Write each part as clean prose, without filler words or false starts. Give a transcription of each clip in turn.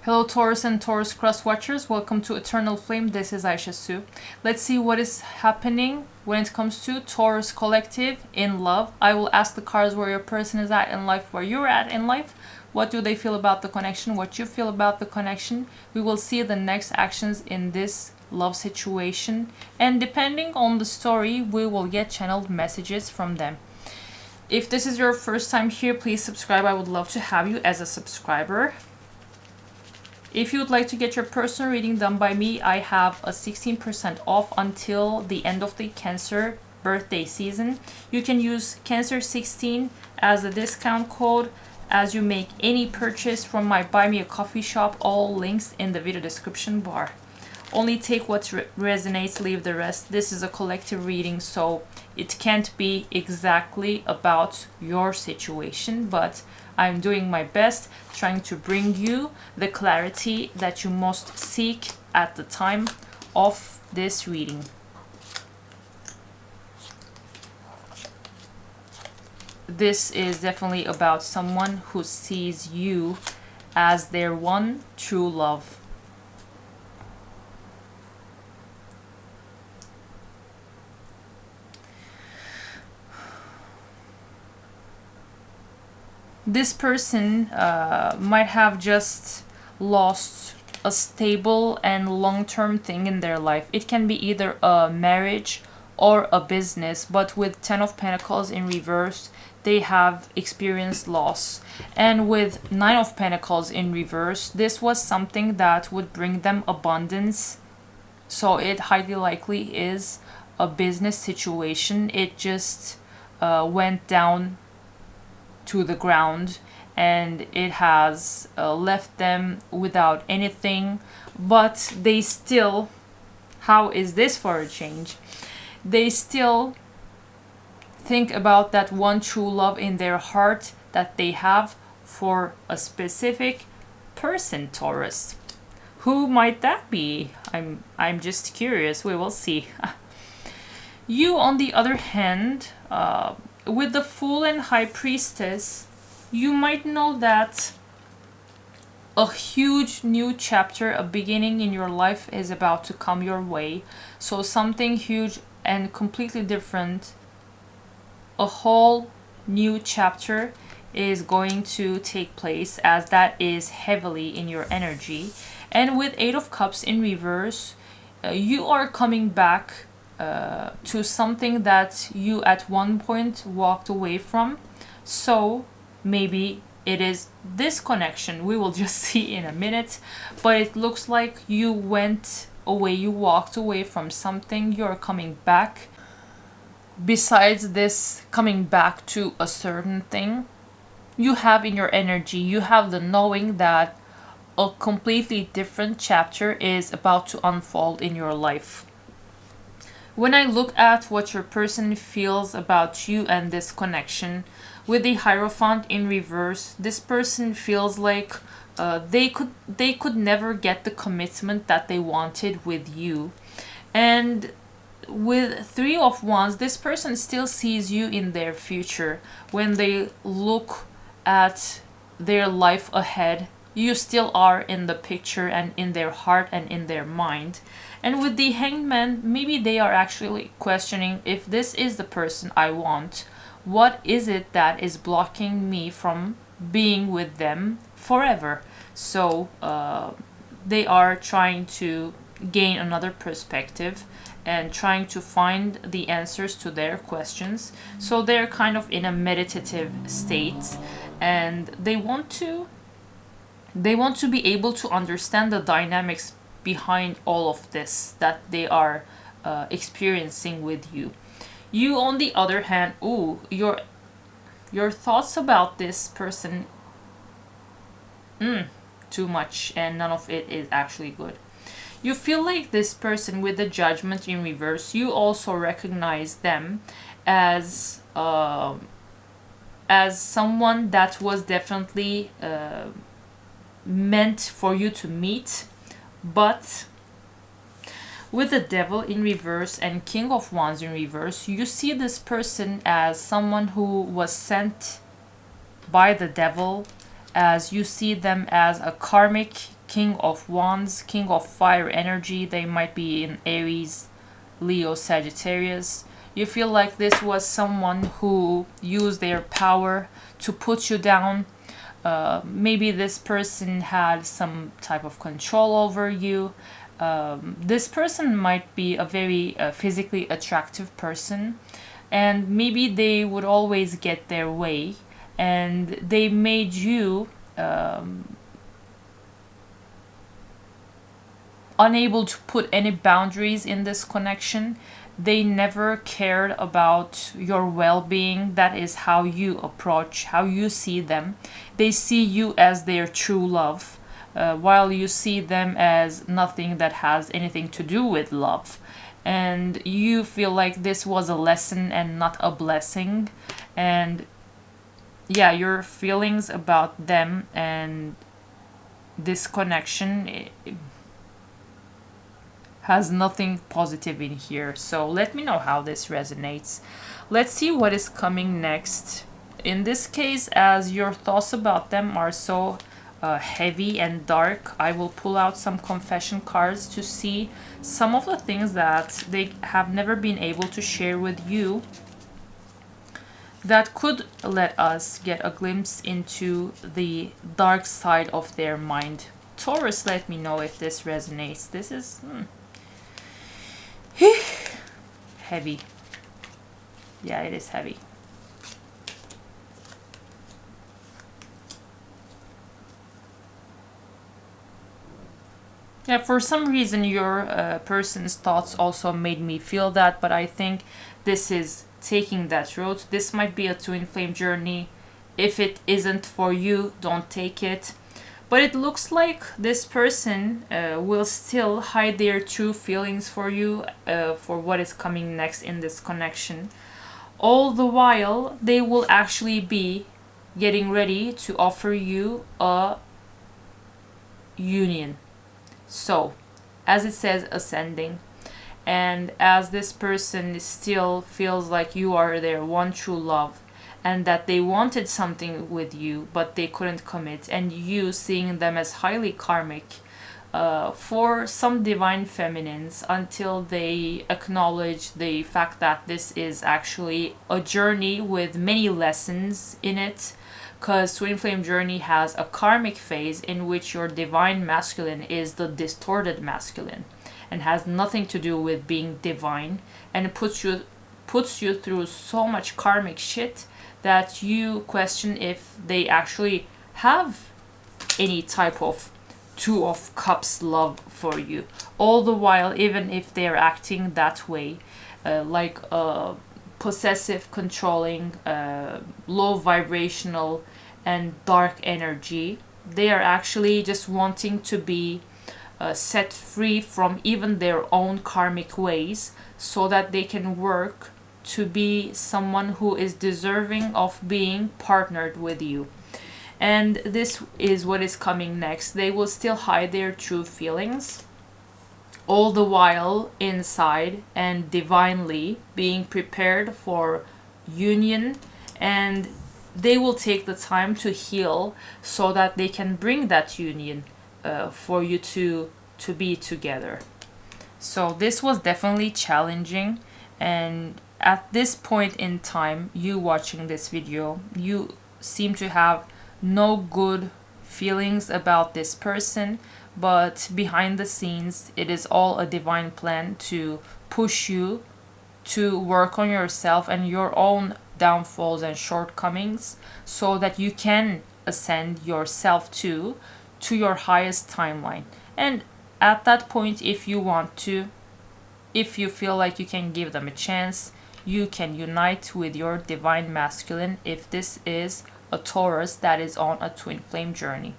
Hello Taurus and Taurus cross watchers, welcome to Eternal Flame. This is Aisha Sue. Let's see what is happening when it comes to Taurus collective in love. I will ask the cards where your person is at in life, where you're at in life. What do they feel about the connection? What you feel about the connection? We will see the next actions in this love situation. And depending on the story, we will get channeled messages from them. If this is your first time here, please subscribe. I would love to have you as a subscriber. If you would like to get your personal reading done by me, I have a 16% off until the end of the Cancer birthday season. You can use Cancer16 as a discount code as you make any purchase from my Buy Me a Coffee shop. All links in the video description bar. Only take what resonates, leave the rest. This is a collective reading, so it can't be exactly about your situation, but I'm doing my best trying to bring you the clarity that you must seek at the time of this reading. This is definitely about someone who sees you as their one true love. This person might have just lost a stable and long-term thing in their life. It can be either a marriage or a business, but with 10 of Pentacles in reverse, they have experienced loss. And with 9 of Pentacles in reverse, this was something that would bring them abundance. So it highly likely is a business situation. It just went down to the ground and it has left them without anything, but they still, how is this for a change? They still think about that one true love in their heart that they have for a specific person, Taurus. Who might that be? I'm just curious. We will see. You, on the other hand, with the Fool and High Priestess, you might know that a huge new chapter, a beginning in your life is about to come your way. So something huge and completely different, a whole new chapter is going to take place, as that is heavily in your energy. And with 8 of Cups in reverse, you are coming back to something that you at one point walked away from. So maybe it is this connection. We will just see in a minute. But it looks like you went away, you walked away from something, you're coming back. Besides this coming back to a certain thing, you have in your energy, you have the knowing that a completely different chapter is about to unfold in your life. When I look at what your person feels about you and this connection, with the Hierophant in reverse, this person feels like they could never get the commitment that they wanted with you. And with 3 of Wands, this person still sees you in their future. When they look at their life ahead, you still are in the picture and in their heart and in their mind. And with the Hanged Man, maybe they are actually questioning if this is the person I want. What is it that is blocking me from being with them forever? So they are trying to gain another perspective and trying to find the answers to their questions. So they're kind of in a meditative state, and they want to be able to understand the dynamics behind all of this that they are experiencing with you. You, on the other hand, your thoughts about this person, too much, and none of it is actually good. You feel like this person with the Judgment in reverse, you also recognize them as someone that was definitely meant for you to meet. But with the Devil in reverse and King of Wands in reverse, you see this person as someone who was sent by the devil, as you see them as a karmic King of Wands, King of Fire energy. They might be in Aries, Leo, Sagittarius. You feel like this was someone who used their power to put you down. Maybe this person had some type of control over you. This person might be a very physically attractive person, and maybe they would always get their way, and they made you unable to put any boundaries in this connection. They never cared about your well-being. That is how you approach, how you see them. They see you as their true love, while you see them as nothing that has anything to do with love. And you feel like this was a lesson and not a blessing. And yeah, your feelings about them and this connection has nothing positive in here. So let me know how this resonates. Let's see what is coming next. In this case, as your thoughts about them are so heavy and dark, I will pull out some confession cards to see some of the things that they have never been able to share with you that could let us get a glimpse into the dark side of their mind. Taurus, let me know if this resonates. This is heavy. Yeah, it is heavy. Yeah, for some reason your person's thoughts also made me feel that, but I think this is taking that road. This might be a twin flame journey. If it isn't for you, don't take it. But it looks like this person will still hide their true feelings for you, for what is coming next in this connection. All the while, they will actually be getting ready to offer you a union. So, as it says, ascending. And as this person still feels like you are their one true love, and that they wanted something with you, but they couldn't commit, and you seeing them as highly karmic, for some divine feminines, until they acknowledge the fact that this is actually a journey with many lessons in it. Because Twin Flame Journey has a karmic phase in which your divine masculine is the distorted masculine and has nothing to do with being divine, and it puts you through so much karmic shit that you question if they actually have any type of Two of Cups love for you. All the while, even if they're acting that way, like possessive, controlling, low vibrational and dark energy, they are actually just wanting to be set free from even their own karmic ways, so that they can work to be someone who is deserving of being partnered with you. And this is what is coming next. They will still hide their true feelings, all the while inside and divinely being prepared for union, and they will take the time to heal so that they can bring that union for you to be together. So this was definitely challenging, and at this point in time, you watching this video, you seem to have no good feelings about this person, but behind the scenes, it is all a divine plan to push you to work on yourself and your own downfalls and shortcomings, so that you can ascend yourself to your highest timeline. And at that point, if you want to, if you feel like you can give them a chance, you can unite with your divine masculine if this is a Taurus that is on a twin flame journey.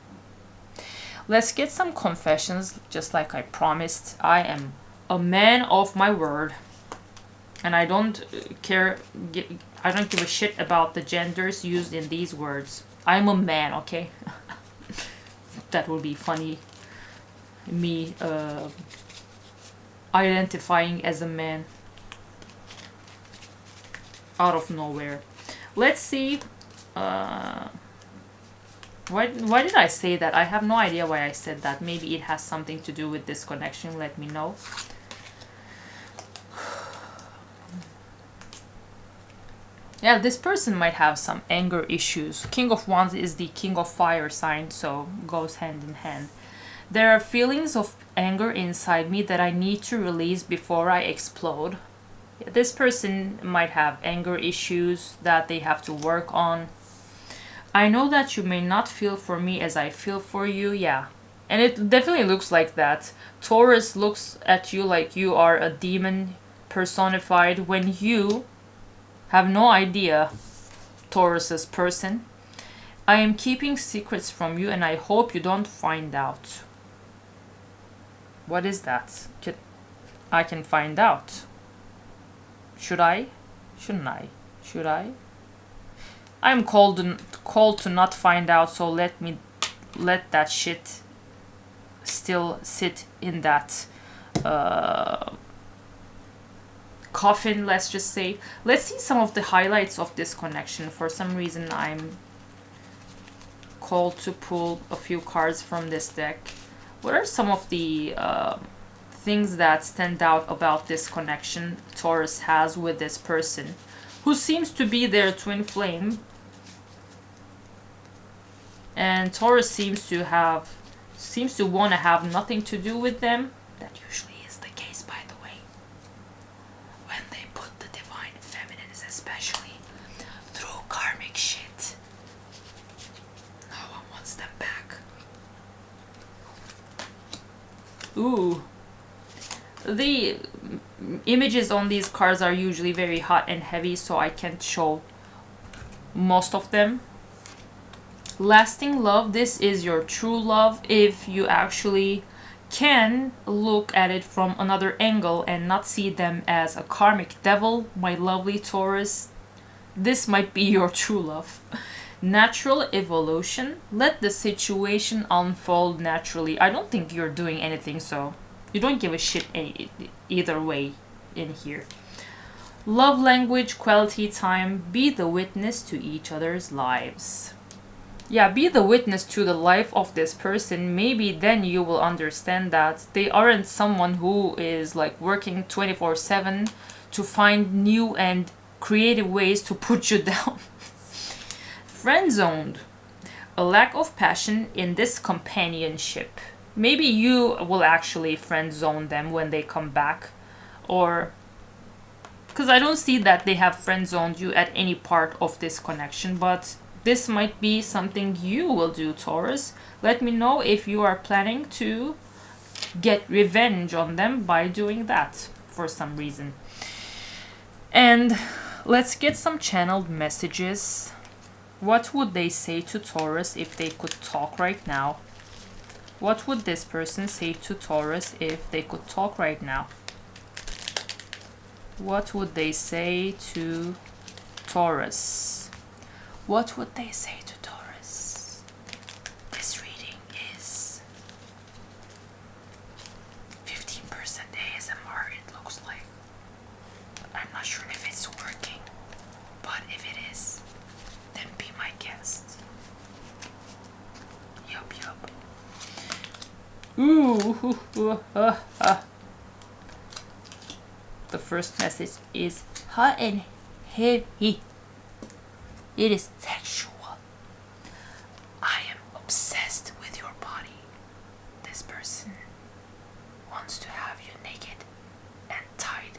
Let's get some confessions, just like I promised. I am a man of my word, and I don't care, I don't give a shit about the genders used in these words. I'm a man, okay? That would be funny, me identifying as a man out of nowhere. Let's see Why did I say that? I have no idea why I said that. Maybe it has something to do with this connection. Let me know. Yeah, this person might have some anger issues. King of Wands is the king of fire sign, so goes hand in hand. There are feelings of anger inside me that I need to release before I explode. This person might have anger issues that they have to work on. I know that you may not feel for me as I feel for you. Yeah. And it definitely looks like that. Taurus looks at you like you are a demon personified when you have no idea Taurus's person. I am keeping secrets from you and I hope you don't find out. What is that? I can find out. Should I? Shouldn't I? Should I? I'm called to not find out, so let that shit still sit in that coffin, let's just say. Let's see some of the highlights of this connection. For some reason I'm called to pull a few cards from this deck. What are some of the things that stand out about this connection Taurus has with this person, who seems to be their twin flame? And Taurus seems to want to have nothing to do with them. That usually is the case, by the way. When they put the divine feminines, especially, through karmic shit, no one wants them back. Ooh. The images on these cards are usually very hot and heavy, so I can't show most of them. Lasting love, this is your true love if you actually can look at it from another angle and not see them as a karmic devil, my lovely Taurus. This might be your true love. Natural evolution, let the situation unfold naturally. I don't think you're doing anything, so you don't give a shit either way in here. Love language, quality time, be the witness to each other's lives. Yeah, be the witness to the life of this person. Maybe then you will understand that they aren't someone who is like working 24/7 to find new and creative ways to put you down. Friend zoned, a lack of passion in this companionship. Maybe you will actually friend zone them when they come back, or because I don't see that they have friend zoned you at any part of this connection, but this might be something you will do, Taurus. Let me know if you are planning to get revenge on them by doing that for some reason. And let's get some channeled messages. What would they say to Taurus if they could talk right now? What would this person say to Taurus if they could talk right now? What would they say to Taurus? What would they say to Taurus? This reading is 15% ASMR, it looks like. I'm not sure if it's working, but if it is, then be my guest. Yup. The first message is hot and heavy. It is sexual. I am obsessed with your body. This person wants to have you naked and tied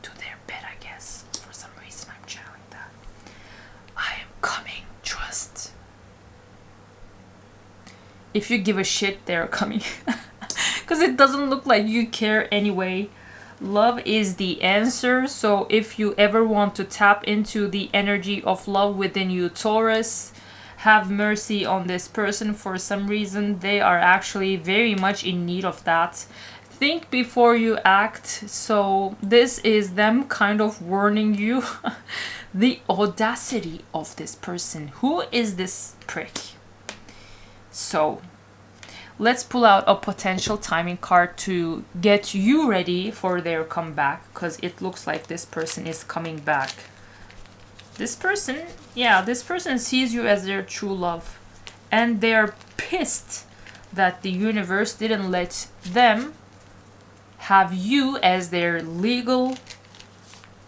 to their bed, I guess. For some reason I'm channeling that. I am coming, trust. If you give a shit, they're coming. Because it doesn't look like you care anyway. Love is the answer, so if you ever want to tap into the energy of love within you, Taurus, have mercy on this person. For some reason, they are actually very much in need of that. Think before you act, so this is them kind of warning you. The audacity of this person. Who is this prick? So let's pull out a potential timing card to get you ready for their comeback, because it looks like this person is coming back. This person, yeah, this person sees you as their true love. And they're pissed that the universe didn't let them have you as their legal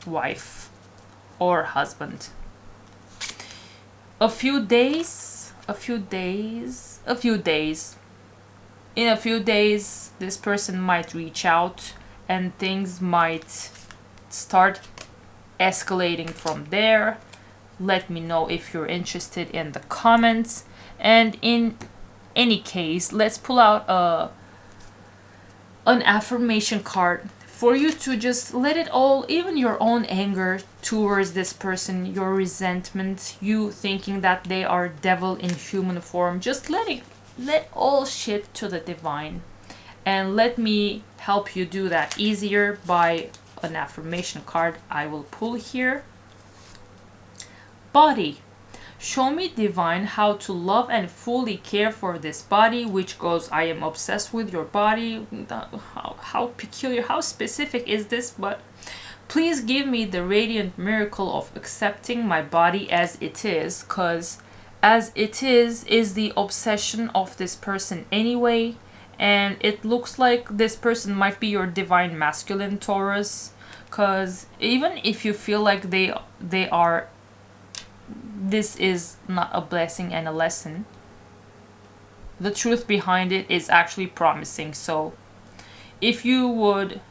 wife or husband. In a few days, this person might reach out and things might start escalating from there. Let me know if you're interested in the comments. And in any case, let's pull out an affirmation card for you to just let it all, even your own anger towards this person, your resentment, you thinking that they are devil in human form, just let all shit to the divine. And let me help you do that easier by an affirmation card I will pull here. Body. Show me, divine, how to love and fully care for this body, which goes, I am obsessed with your body. How peculiar, how specific is this? But please give me the radiant miracle of accepting my body as it is, because as it is the obsession of this person anyway. And it looks like this person might be your divine masculine, Taurus, because even if you feel like they are, this is not a blessing and a lesson, the truth behind it is actually promising. So if you would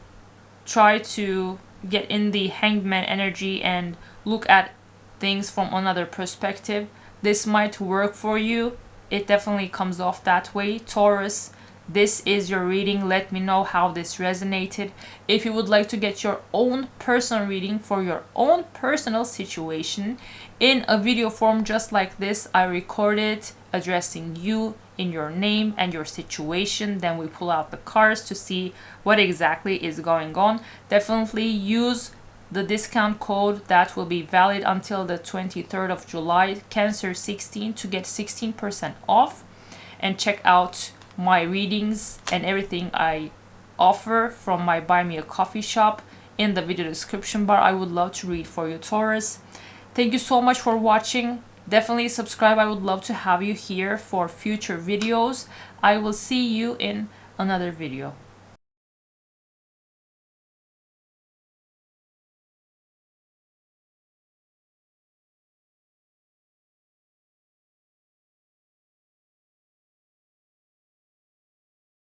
try to get in the hanged man energy and look at things from another perspective, this might work for you. It definitely comes off that way, Taurus. This is your reading. Let me know how this resonated. If you would like to get your own personal reading for your own personal situation in a video form just like this, I recorded addressing you in your name and your situation. Then we pull out the cards to see what exactly is going on. Definitely use the discount code that will be valid until the 23rd of July, Cancer16, to get 16% off. And check out my readings and everything I offer from my Buy Me a Coffee shop in the video description bar. I would love to read for you, Taurus. Thank you so much for watching. Definitely subscribe. I would love to have you here for future videos. I will see you in another video.